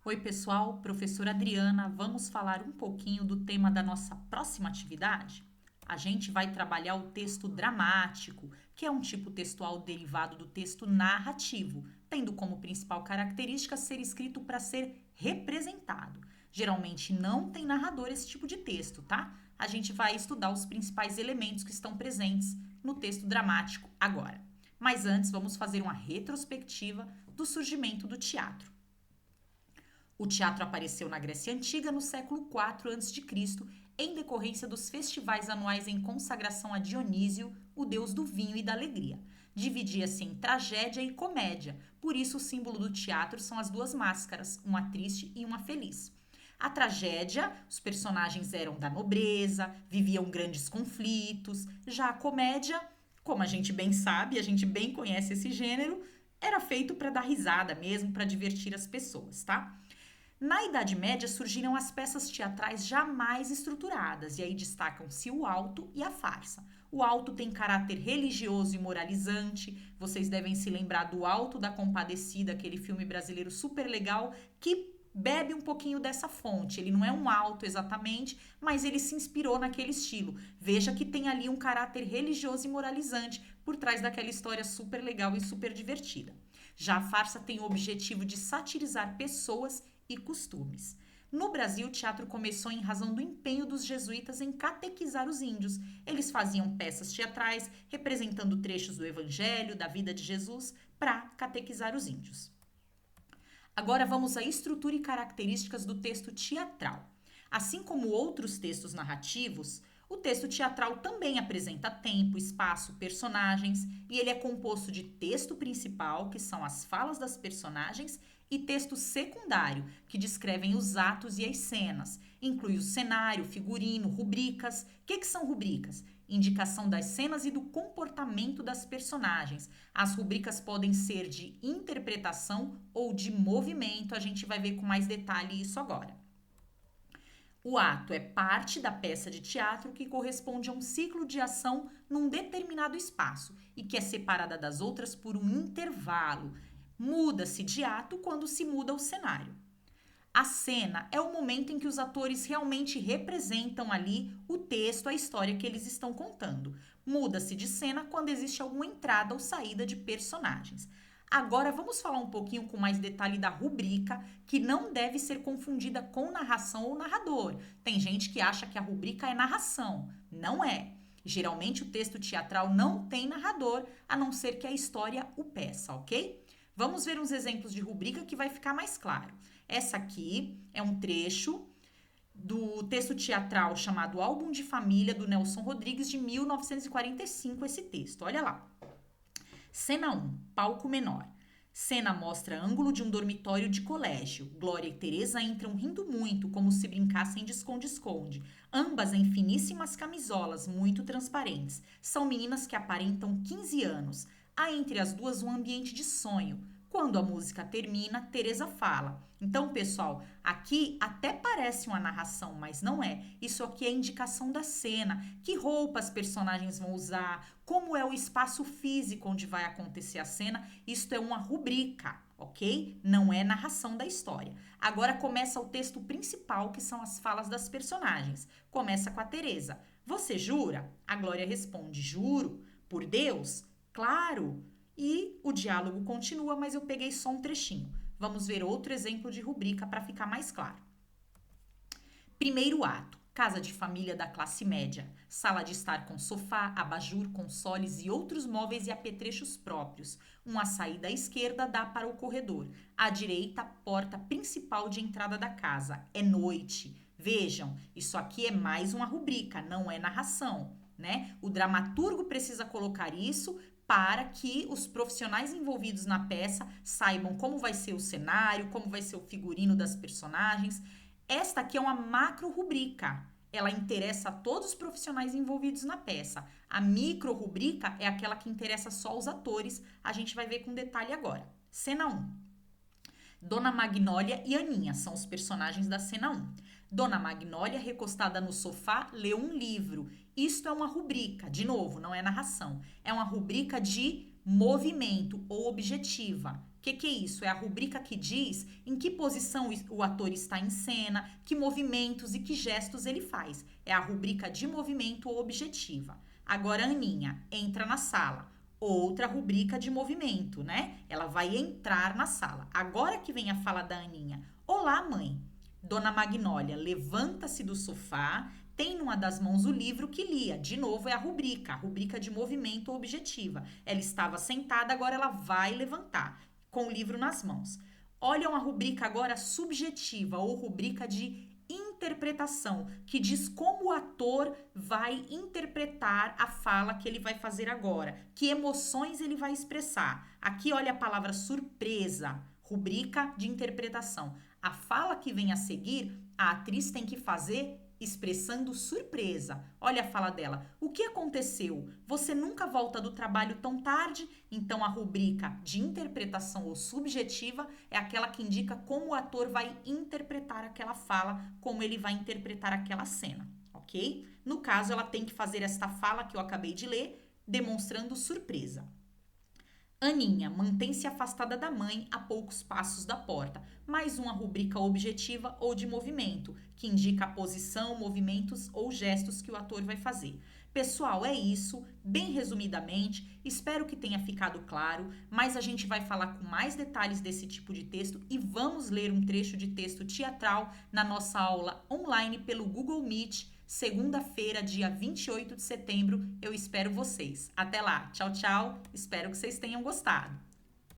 Oi, pessoal, professora Adriana, vamos falar um pouquinho do tema da nossa próxima atividade? A gente vai trabalhar o texto dramático, que é um tipo textual derivado do texto narrativo, tendo como principal característica ser escrito para ser representado. Geralmente não tem narrador esse tipo de texto, tá? A gente vai estudar os principais elementos que estão presentes no texto dramático agora. Mas antes, vamos fazer uma retrospectiva do surgimento do teatro. O teatro apareceu na Grécia Antiga no século IV a.C., em decorrência dos festivais anuais em consagração a Dionísio, o deus do vinho e da alegria. Dividia-se em tragédia e comédia, por isso o símbolo do teatro são as duas máscaras, uma triste e uma feliz. A tragédia, os personagens eram da nobreza, viviam grandes conflitos. Já a comédia, como a gente bem sabe, a gente bem conhece esse gênero, era feito para dar risada mesmo, para divertir as pessoas, tá? Na Idade Média surgiram as peças teatrais já mais estruturadas, e aí destacam-se o auto e a farsa. O auto tem caráter religioso e moralizante. Vocês devem se lembrar do Alto da Compadecida, aquele filme brasileiro super legal que bebe um pouquinho dessa fonte. Ele não é um alto exatamente, mas ele se inspirou naquele estilo. Veja que tem ali um caráter religioso e moralizante por trás daquela história super legal e super divertida. Já a farsa tem o objetivo de satirizar pessoas e costumes. No Brasil, o teatro começou em razão do empenho dos jesuítas em catequizar os índios. Eles faziam peças teatrais representando trechos do Evangelho, da vida de Jesus, para catequizar os índios. Agora vamos à estrutura e características do texto teatral. Assim como outros textos narrativos, o texto teatral também apresenta tempo, espaço, personagens, e ele é composto de texto principal, que são as falas das personagens, e texto secundário, que descrevem os atos e as cenas. Inclui o cenário, figurino, rubricas. O que são rubricas? Indicação das cenas e do comportamento das personagens. As rubricas podem ser de interpretação ou de movimento, a gente vai ver com mais detalhe isso agora. O ato é parte da peça de teatro que corresponde a um ciclo de ação num determinado espaço e que é separada das outras por um intervalo. Muda-se de ato quando se muda o cenário. A cena é o momento em que os atores realmente representam ali o texto, a história que eles estão contando. Muda-se de cena quando existe alguma entrada ou saída de personagens. Agora vamos falar um pouquinho com mais detalhe da rubrica, que não deve ser confundida com narração ou narrador. Tem gente que acha que a rubrica é narração. Não é. Geralmente o texto teatral não tem narrador, a não ser que a história o peça, ok? Vamos ver uns exemplos de rubrica que vai ficar mais claro. Essa aqui é um trecho do texto teatral chamado Álbum de Família, do Nelson Rodrigues, de 1945, esse texto. Olha lá. Cena 1, palco menor. Cena mostra ângulo de um dormitório de colégio. Glória e Teresa entram rindo muito, como se brincassem de esconde-esconde. Ambas em finíssimas camisolas, muito transparentes. São meninas que aparentam 15 anos. Há entre as duas um ambiente de sonho. Quando a música termina, Teresa fala. Então, pessoal, aqui até parece uma narração, mas não é. Isso aqui é indicação da cena, que roupas personagens vão usar, como é o espaço físico onde vai acontecer a cena. Isto é uma rubrica, ok? Não é narração da história. Agora começa o texto principal, que são as falas das personagens. Começa com a Teresa. Você jura? A Glória responde: juro. Por Deus? Claro. E o diálogo continua, mas eu peguei só um trechinho. Vamos ver outro exemplo de rubrica para ficar mais claro. Primeiro ato: casa de família da classe média, sala de estar com sofá, abajur, consoles e outros móveis e apetrechos próprios. Uma saída à esquerda dá para o corredor. À direita, porta principal de entrada da casa. É noite. Vejam, isso aqui é mais uma rubrica, não é narração, né? O dramaturgo precisa colocar isso para que os profissionais envolvidos na peça saibam como vai ser o cenário, como vai ser o figurino das personagens. Esta aqui é uma macro rubrica. Ela interessa a todos os profissionais envolvidos na peça. A micro rubrica é aquela que interessa só os atores. A gente vai ver com detalhe agora. Cena 1. Dona Magnólia e Aninha são os personagens da cena 1. Dona Magnólia, recostada no sofá, lê um livro. Isto é uma rubrica, de novo, não é narração. É uma rubrica de movimento ou objetiva. que é isso? É a rubrica que diz em que posição o ator está em cena, que movimentos e que gestos ele faz. É a rubrica de movimento objetiva. Agora, a Aninha entra na sala. Outra rubrica de movimento, né? Ela vai entrar na sala. Agora que vem a fala da Aninha. Olá, mãe. Dona Magnólia levanta-se do sofá, tem numa das mãos o livro que lia. De novo, é a rubrica de movimento objetiva. Ela estava sentada, agora ela vai levantar, com o livro nas mãos. Olha uma rubrica agora subjetiva, ou rubrica de interpretação, que diz como o ator vai interpretar a fala que ele vai fazer agora, que emoções ele vai expressar. Aqui, olha a palavra surpresa, rubrica de interpretação. A fala que vem a seguir, a atriz tem que fazer expressando surpresa. Olha a fala dela. O que aconteceu? Você nunca volta do trabalho tão tarde? Então, a rubrica de interpretação ou subjetiva é aquela que indica como o ator vai interpretar aquela fala, como ele vai interpretar aquela cena, ok? No caso, ela tem que fazer esta fala que eu acabei de ler, demonstrando surpresa. Aninha mantém-se afastada da mãe a poucos passos da porta. Mais uma rubrica objetiva ou de movimento, que indica a posição, movimentos ou gestos que o ator vai fazer. Pessoal, é isso, bem resumidamente. Espero que tenha ficado claro, mas a gente vai falar com mais detalhes desse tipo de texto e vamos ler um trecho de texto teatral na nossa aula online pelo Google Meet, segunda-feira, dia 28 de setembro. Eu espero vocês. Até lá. Tchau, tchau. Espero que vocês tenham gostado.